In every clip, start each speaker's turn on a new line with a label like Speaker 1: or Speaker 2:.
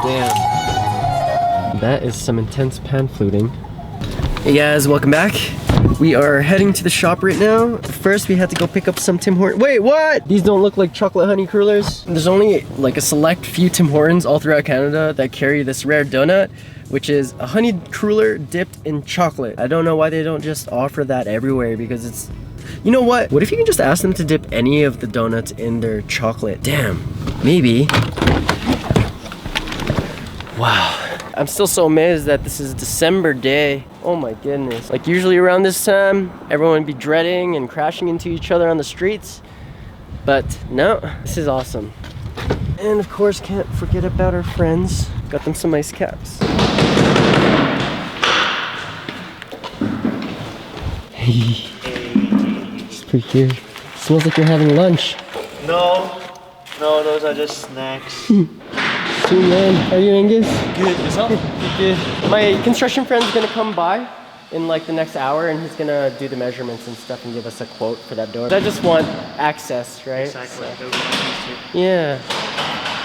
Speaker 1: Damn.
Speaker 2: That is some intense pan fluting. Hey guys, welcome back. We are heading to the shop right now. First, we had to go pick up some Tim Hortons. Wait, what? These don't look like chocolate honey crullers. There's only like a select few Tim Hortons all throughout Canada that carry this rare donut, which is a honey cruller dipped in chocolate. I don't know why they don't just offer that everywhere, because it's... You know what? What if you can just ask them to dip any of the donuts in their chocolate? Damn, maybe. Wow. I'm still so amazed that this is December day. Oh my goodness. Like usually around this time, everyone would be dreading and crashing into each other on the streets. But no, this is awesome. And of course, can't forget about our friends. Got them some ice caps. Hey. Just pretty here. Smells like you're having lunch.
Speaker 1: No, those are just snacks.
Speaker 2: Too man. How are you, Angus?
Speaker 1: Good, yourself?
Speaker 2: Good. My construction friend's gonna come by in like the next hour, and he's gonna do the measurements and stuff and give us a quote for that door. I just want access, right?
Speaker 1: Exactly.
Speaker 2: So, yeah.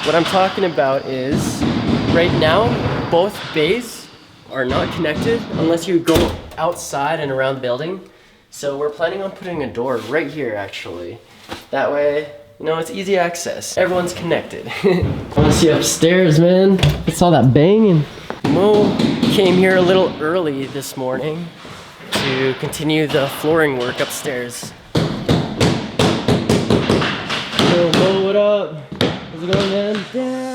Speaker 2: What I'm talking about is, right now, both bays are not connected unless you go outside and around the building. So we're planning on putting a door right here, actually. That way, you know, it's easy access. Everyone's connected. I want to see upstairs, man. It's all that banging. Mo came here a little early this morning to continue the flooring work upstairs. Yo, Mo, what up? How's it going, man? Yeah.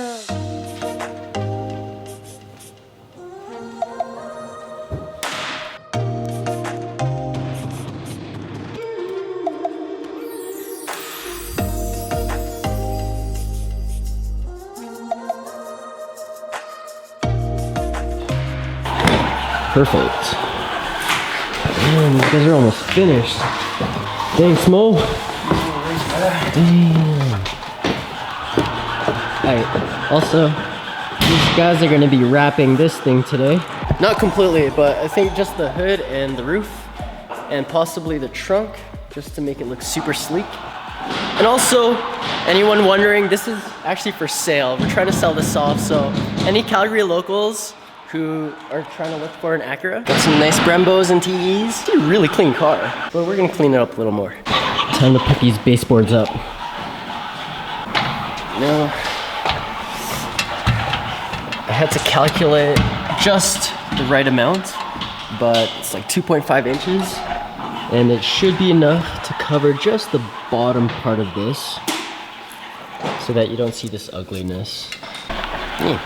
Speaker 2: Perfect. Man, these guys are almost finished. Thanks, Mo. Damn. Alright, also, these guys are gonna be wrapping this thing today. Not completely, but I think just the hood and the roof, and possibly the trunk, just to make it look super sleek. And also, anyone wondering, this is actually for sale. We're trying to sell this off, so any Calgary locals who are trying to look for an Acura. Got some nice Brembos and TEs. It's a really clean car, but we're gonna clean it up a little more. Time to put these baseboards up. No. I had to calculate just the right amount, but it's like 2.5 inches, and it should be enough to cover just the bottom part of this so that you don't see this ugliness. Yeah.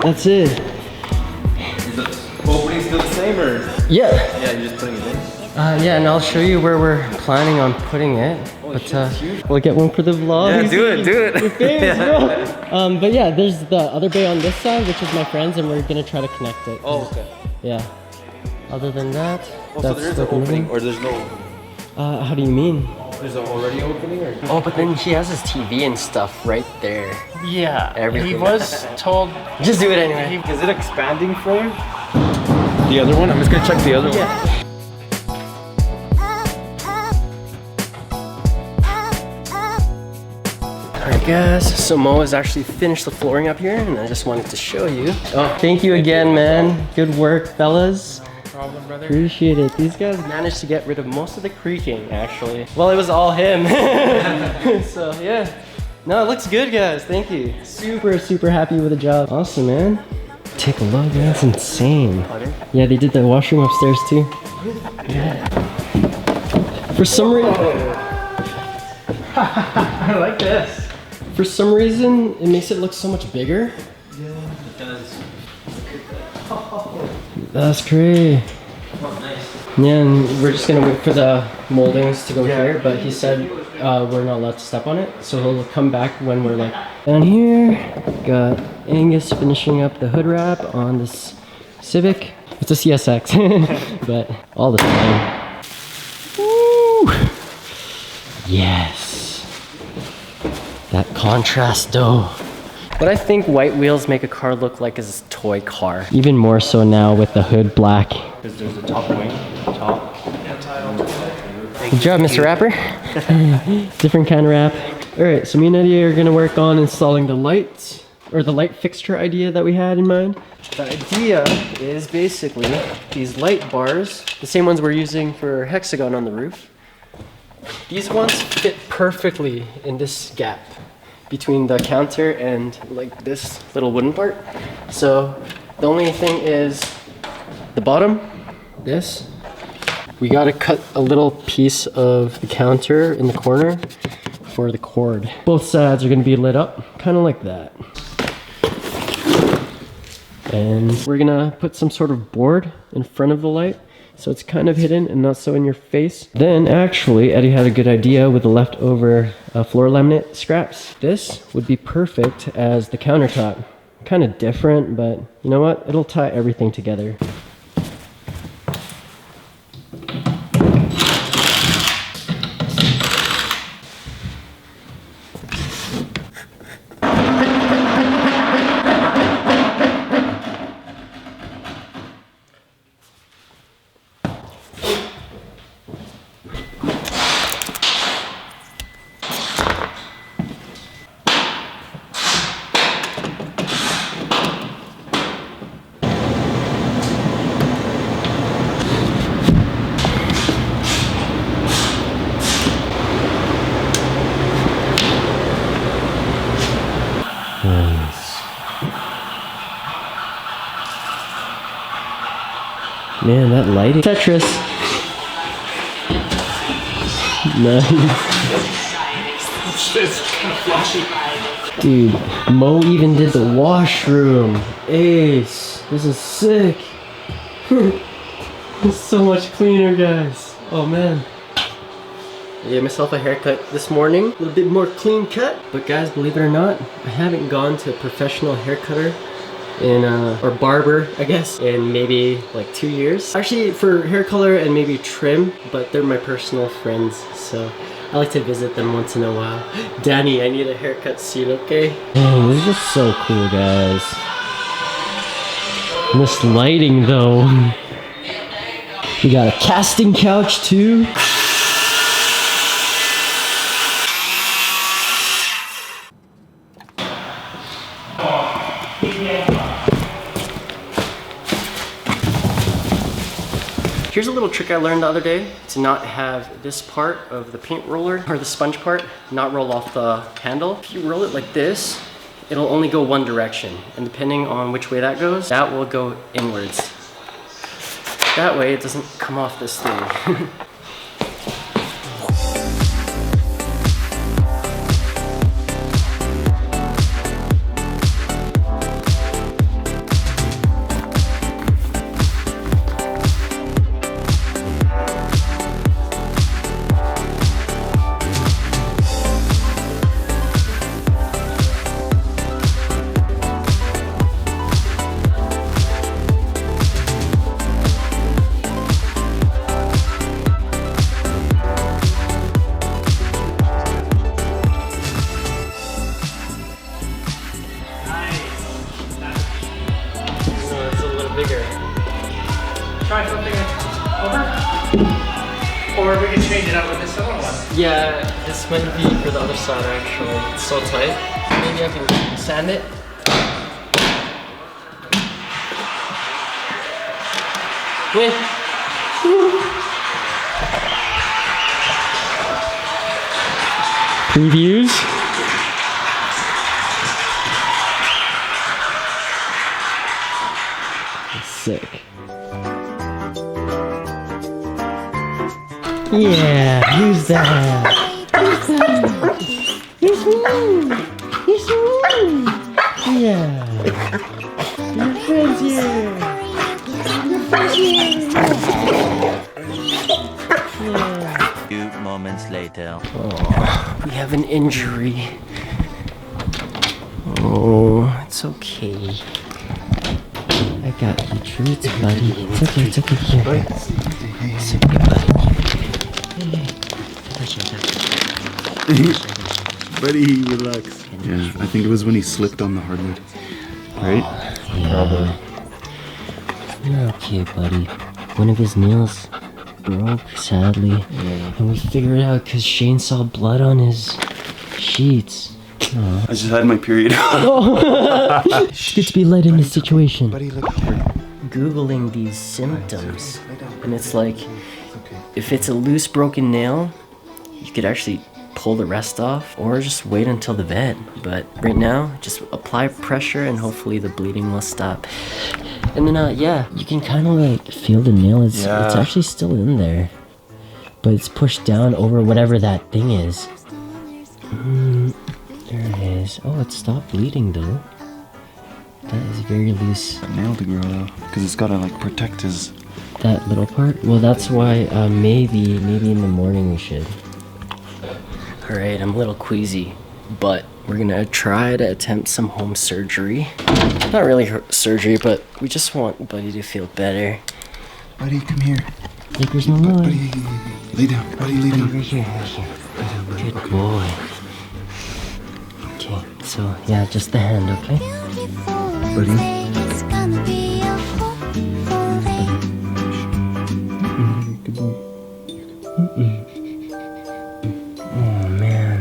Speaker 2: That's it.
Speaker 1: Is the opening still the same, or?
Speaker 2: Yeah.
Speaker 1: Yeah, you're just putting it in?
Speaker 2: Yeah, and I'll show you where we're planning on putting it. But we'll get one for the vlog.
Speaker 1: Yeah, do it.
Speaker 2: Yeah. But yeah, there's the other bay on this side, which is my friend's, and we're gonna try to connect it.
Speaker 1: Oh, okay.
Speaker 2: Yeah. Other than that,
Speaker 1: oh, so there's an opening, or there's no?
Speaker 2: How do you mean?
Speaker 1: There's already opening, or?
Speaker 2: Oh, but then he has his TV and stuff right there.
Speaker 3: Yeah,
Speaker 2: everything.
Speaker 3: he was told.
Speaker 2: Just do it anyway.
Speaker 1: Is it expanding frame? The other one? I'm just gonna check the other one.
Speaker 2: Alright guys, so Mo has actually finished the flooring up here, and I just wanted to show you. Oh, thank you again, man. Good work, fellas.
Speaker 3: Problem, brother.
Speaker 2: Appreciate it. These guys managed to get rid of most of the creaking, actually. Well, it was all him. So yeah. No, it looks good, guys. Thank you. Super happy with the job. Awesome, man. Take a look, man. That's insane. Yeah, they did the washroom upstairs too. Yeah. For some reason,
Speaker 3: I like this.
Speaker 2: For some reason, it makes it look so much bigger.
Speaker 1: Yeah, it does.
Speaker 2: That's great.
Speaker 1: Oh, nice.
Speaker 2: Yeah, and we're just gonna wait for the moldings to go here, but he said we're not allowed to step on it, so he'll come back when we're like down here. Got Angus finishing up the hood wrap on this Civic. It's a CSX, but all the time. Woo! Yes. That contrast though. What I think white wheels make a car look like is a toy car. Even more so now with the hood black.
Speaker 1: Because there's a top wing, top.
Speaker 2: Good job, Mr. Rapper. Different kind of wrap. All right, so me and Eddie are gonna work on installing the lights, or the light fixture idea that we had in mind. The idea is basically these light bars, the same ones we're using for Hexagon on the roof. These ones fit perfectly in this gap between the counter and like this little wooden part. So the only thing is the bottom, this. We gotta cut a little piece of the counter in the corner for the cord. Both sides are gonna be lit up, kind of like that. And we're gonna put some sort of board in front of the light so it's kind of hidden and not so in your face. Then actually, Eddie had a good idea with the leftover floor laminate scraps. This would be perfect as the countertop. Kind of different, but you know what? It'll tie everything together. Man, that lighting. Tetris. Nice.
Speaker 3: It's kind of flashy.
Speaker 2: Dude, Mo even did the washroom. Ace. This is sick. It's so much cleaner, guys. Oh man. I gave myself a haircut this morning. A little bit more clean cut. But guys, believe it or not, I haven't gone to a professional haircutter in or barber, I guess, in maybe like 2 years. Actually, for hair color and maybe trim, but they're my personal friends, so I like to visit them once in a while. Danny, I need a haircut soon, okay? Oh, this is just so cool, guys. And this lighting, though. We got a casting couch, too. Here's a little trick I learned the other day to not have this part of the paint roller, or the sponge part, not roll off the handle. If you roll it like this, it'll only go one direction. And depending on which way that goes, that will go inwards. That way it doesn't come off this thing. Bigger.
Speaker 3: Try something over? Or we can change it up with this other one.
Speaker 2: Yeah, this might be for the other side actually. It's so tight. Maybe I can sand it. Wait. Previews. Sick. Yeah, who's that? Who's that? It's me. Yeah. Your friend's here. Your friend's here. Yeah.
Speaker 4: Few moments later.
Speaker 2: Oh, we have an injury. Oh, it's okay. I got the treats, buddy. It's okay, it's okay. Here. It's okay, buddy.
Speaker 1: Buddy, relax. Yeah, I think it was when he slipped on the hardwood. Right?
Speaker 2: Yeah. You're okay, buddy. One of his nails broke, sadly. And we figured it out because Shane saw blood on his sheets.
Speaker 1: I just had my period.
Speaker 2: It's good to be led in this situation.
Speaker 1: Buddy, look here.
Speaker 2: Googling these symptoms, and it's like, if it's a loose broken nail, you could actually pull the rest off or just wait until the vet. But right now, just apply pressure and hopefully the bleeding will stop. And then yeah, you can kind of like feel the nail. It's actually still in there, but it's pushed down over whatever that thing is. There it is. Oh, it stopped bleeding though. That is very loose.
Speaker 1: Nail to grow though, because it's gotta like protect his.
Speaker 2: That little part? Well, that's why maybe in the morning we should. Alright, I'm a little queasy, but we're gonna try to attempt some home surgery. Not really surgery, but we just want Buddy to feel better.
Speaker 1: Buddy, come here.
Speaker 2: There's my boy.
Speaker 1: Buddy, lay down. Buddy, lay down.
Speaker 2: Right here, right here. Good boy. Okay, so yeah, just the hand, okay?
Speaker 1: Buddy. Good boy.
Speaker 2: Oh man.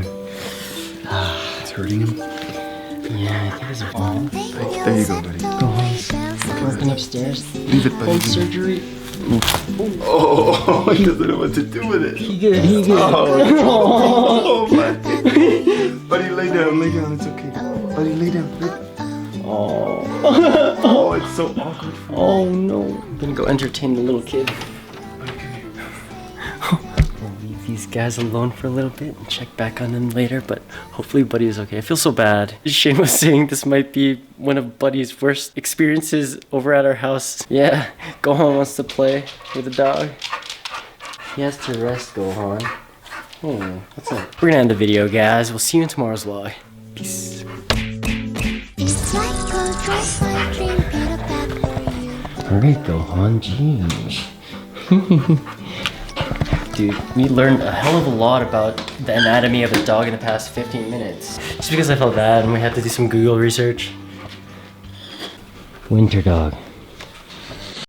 Speaker 1: It's hurting him.
Speaker 2: Yeah, I think it's all.
Speaker 1: There you go, buddy.
Speaker 2: Go home. Working upstairs.
Speaker 1: Leave it, buddy.
Speaker 2: Home surgery.
Speaker 1: Oh, he doesn't know what to do with it.
Speaker 2: He good.
Speaker 1: Oh, buddy. Buddy, lay down. It's okay. Buddy, lay down. Oh, it's so awkward.
Speaker 2: Oh no. I'm gonna go entertain the little kid. We'll leave these guys alone for a little bit and check back on them later, but hopefully Buddy is okay. I feel so bad. Shane was saying this might be one of Buddy's worst experiences over at our house. Yeah, Gohan wants to play with the dog. He has to rest, Gohan. Oh, what's up? We're gonna end the video, guys. We'll see you in tomorrow's vlog. Peace. Alright, Gohan, jeez. Dude, we learned a hell of a lot about the anatomy of a dog in the past 15 minutes. Just because I felt bad and we had to do some Google research. Winter dog.